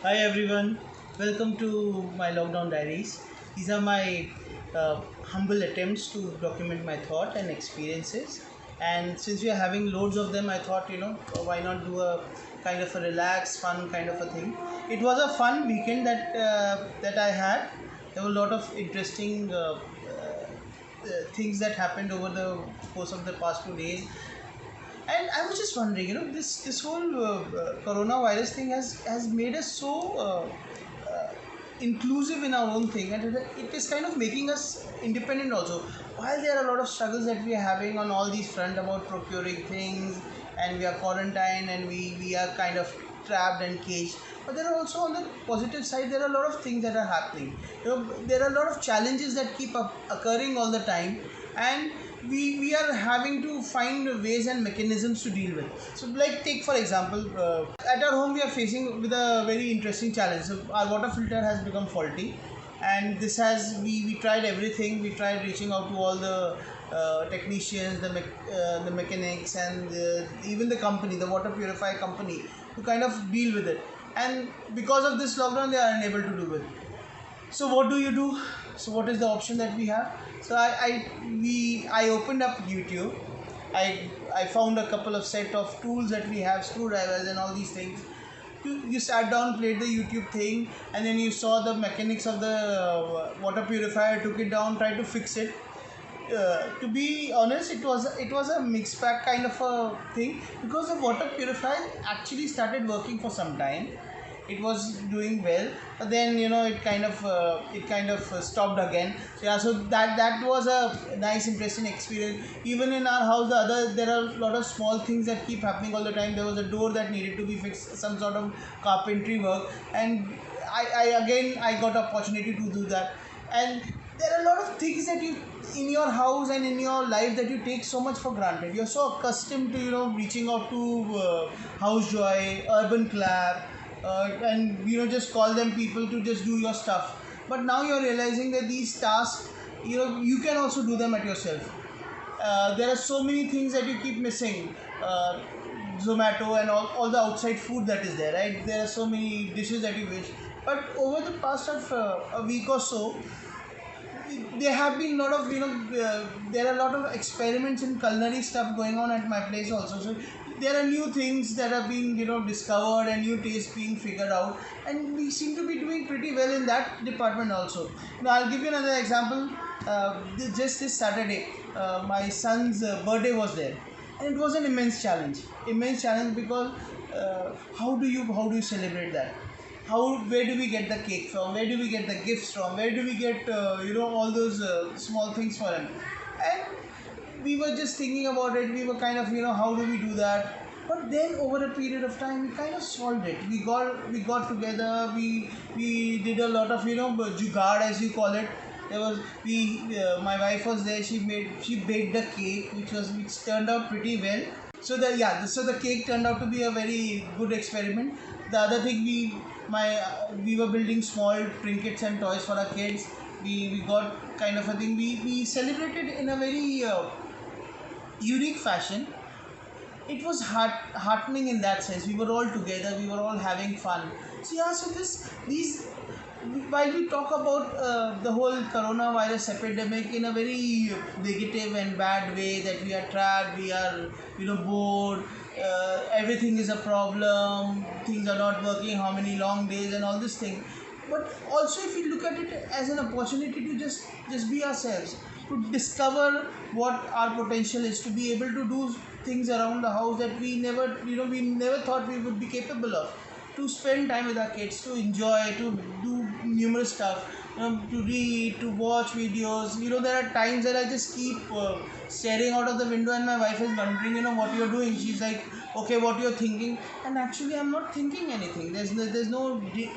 Hi everyone, welcome to my lockdown diaries. These are my humble attempts to document my thought and experiences. And since we are having loads of them, I thought why not do a kind of a relaxed, fun kind of a thing. It was a fun weekend that I had. There were a lot of interesting things that happened over the course of the past 2 days, and I was just wondering, this whole coronavirus thing has made us so inclusive in our own thing, and it is kind of making us independent also. While there are a lot of struggles that we are having on all these front about procuring things, and we are quarantined, and we are kind of trapped and caged. But there are also, on the positive side, there are a lot of things that are happening. There are a lot of challenges that keep occurring all the time, and we are having to find ways and mechanisms to deal with. So, like, take for example, at our home we are facing with a very interesting challenge. So our water filter has become faulty, and this has we tried everything. We tried reaching out to all the technicians, the mechanics, and even the company, the water purifier company, to kind of deal with it. And because of this lockdown, they are unable to do it. So what do you do? So what is the option that we have? So I opened up YouTube. I found a couple of set of tools that we have, screwdrivers and all these things. You sat down, played the YouTube thing, and then you saw the mechanics of the water purifier, took it down, tried to fix it. To be honest, it was a mixed bag kind of a thing, because the water purifier actually started working for some time. It was doing well, but then it kind of stopped again. So yeah, so that was a nice, interesting experience. Even in our house, there are a lot of small things that keep happening all the time. There was a door that needed to be fixed, some sort of carpentry work, and I got opportunity to do that. And there are a lot of things that you, in your house and in your life, that you take so much for granted. You're so accustomed to reaching out to House Joy, Urban Clap, and just call them people to just do your stuff. But now you're realizing that these tasks, you can also do them at yourself. There are so many things that you keep missing. Zomato and all the outside food that is there, right? There are so many dishes that you wish. But over the past of a week or so, there have been a lot of there are a lot of experiments in culinary stuff going on at my place also. So there are new things that are being discovered, and new tastes being figured out, and we seem to be doing pretty well in that department also. Now I'll give you another example. Just this Saturday, my son's birthday was there, and it was an immense challenge, because how do you celebrate that? Where do we get the cake from? Where do we get the gifts from? Where do we get all those small things for him? And we were just thinking about it. We were kind of, how do we do that? But then over a period of time, we kind of solved it. We got together. We did a lot of jugaad, as you call it. There was we My wife was there. She baked the cake, which turned out pretty well. So the cake turned out to be a very good experiment. The other thing, we were building small trinkets and toys for our kids. We got kind of a thing. We celebrated in a very unique fashion. It was heartening in that sense. We were all together. We were all having fun. So yeah, so this these while we talk about the whole coronavirus epidemic in a very negative and bad way, that we are trapped, we are bored, everything is a problem, things are not working, how many long days and all this thing. But also, if you look at it as an opportunity to just be ourselves, to discover what our potential is, to be able to do things around the house that we never thought we would be capable of, to spend time with our kids, to enjoy, to do numerous stuff, to read, to watch videos. There are times that I just keep staring out of the window, and my wife is wondering, what you're doing. She's like, okay, what you're thinking, and actually I'm not thinking anything. There's no deep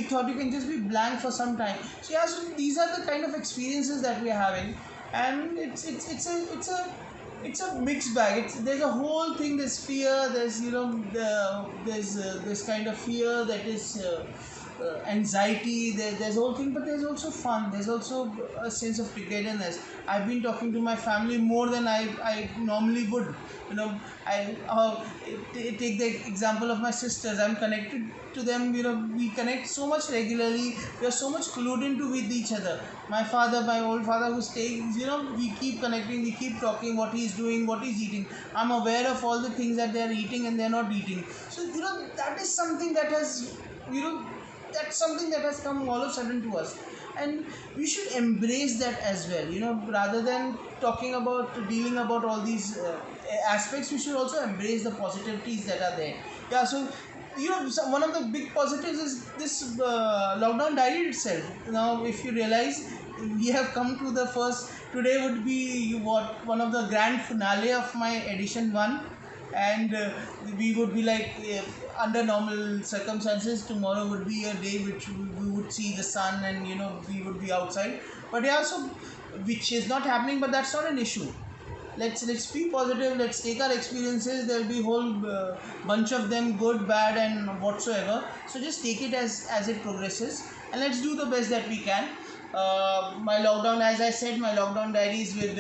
thought. You can just be blank for some time. So yeah, so these are the kind of experiences that we are having, and it's a mixed bag. There's a whole thing. There's fear. There's there's this kind of fear that is anxiety, there's whole thing, but there's also fun, there's also a sense of togetherness. I've been talking to my family more than I normally would. You know, I take the example of my sisters. I'm connected to them. You know, we connect so much regularly. We are so much clued into with each other. My father, my old father, who's staying, you know, we keep connecting, we keep talking, what he's doing, what he's eating. I'm aware of all the things that they're eating and they're not eating. So, you know, that is something that has, you know, that's something that has come all of a sudden to us, and we should embrace that as well. You know, rather than talking about dealing about all these aspects, we should also embrace the positivities that are there. Yeah, so you know, one of the big positives is this lockdown diary itself. Now if you realize, we have come to the first, today would be what, one of the grand finale of my edition 1, and we would be like, under normal circumstances, tomorrow would be a day which we would see the sun, and you know, we would be outside. But yeah, so which is not happening, but that's not an issue. Let's be positive. Let's take our experiences. There'll be whole bunch of them, good, bad, and whatsoever. So just take it as it progresses, and let's do the best that we can. My lockdown, as I said, my lockdown diaries with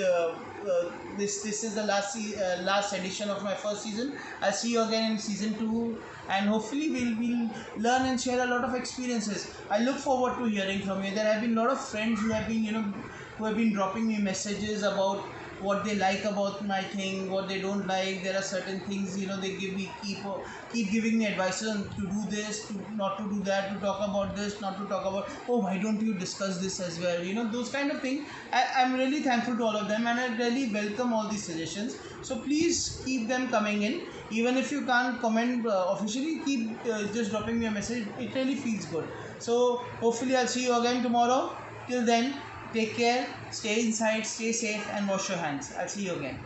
this is the last edition of my first season. I'll see you again in season 2, and hopefully we'll learn and share a lot of experiences. I look forward to hearing from you. There have been a lot of friends who have been, you know, who have been dropping me messages about what they like about my thing, what they don't like. There are certain things, you know, they keep giving me advice on to do this, to not to do that, to talk about this, not to talk about, oh, why don't you discuss this as well, you know, those kind of things. I'm really thankful to all of them, and I really welcome all these suggestions. So please keep them coming in. Even if you can't comment officially, keep just dropping me a message. It really feels good. So hopefully I'll see you again tomorrow. Till then, take care, stay inside, stay safe, and wash your hands. I'll see you again.